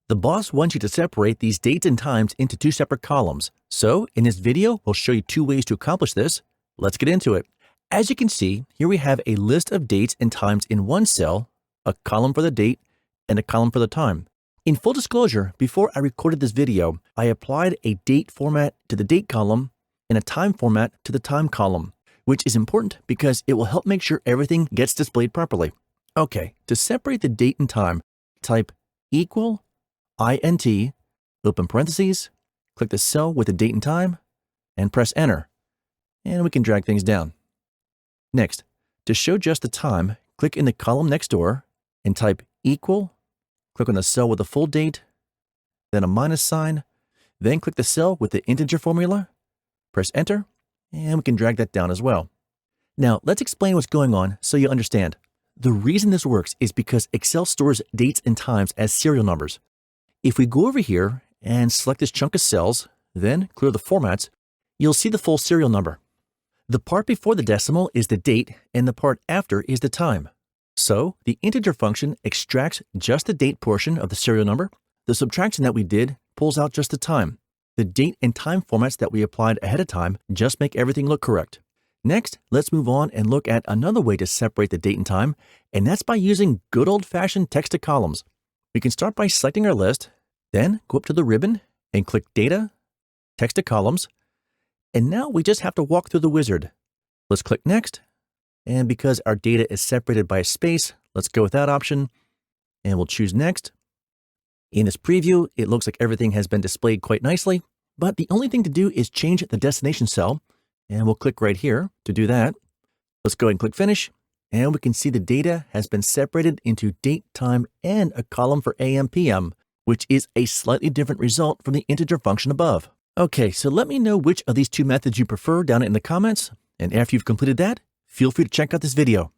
The boss wants you to separate these dates and times into two separate columns. So in this video, we'll show you two ways to accomplish this. Let's get into it. As you can see, here we have a list of dates and times in one cell, a column for the date, and a column for the time. In full disclosure, before I recorded this video, I applied a date format to the date column and a time format to the time column, which is important because it will help make sure everything gets displayed properly. Okay, to separate the date and time, type equal int, open parentheses, click the cell with the date and time, and press enter. And we can drag things down. Next, to show just the time, click in the column next door and type equal, click on the cell with the full date, then a minus sign, then click the cell with the integer formula, press enter, and we can drag that down as well. Now, let's explain what's going on so you understand. The reason this works is because Excel stores dates and times as serial numbers. If we go over here and select this chunk of cells, then clear the formats, you'll see the full serial number. The part before the decimal is the date and the part after is the time. So the integer function extracts just the date portion of the serial number. The subtraction that we did pulls out just the time. The date and time formats that we applied ahead of time just make everything look correct. Next, let's move on and look at another way to separate the date and time, and that's by using good old-fashioned text to columns. We can start by selecting our list, then go up to the ribbon and click Data, Text to Columns, and now we just have to walk through the wizard. Let's click Next, and because our data is separated by a space, let's go with that option, and we'll choose Next. In this preview, it looks like everything has been displayed quite nicely, but the only thing to do is change the destination cell, and we'll click right here to do that. Let's go ahead and click Finish, and we can see the data has been separated into date, time, and a column for AM, PM, which is a slightly different result from the integer function above. Okay, so let me know which of these two methods you prefer down in the comments, and after you've completed that, feel free to check out this video.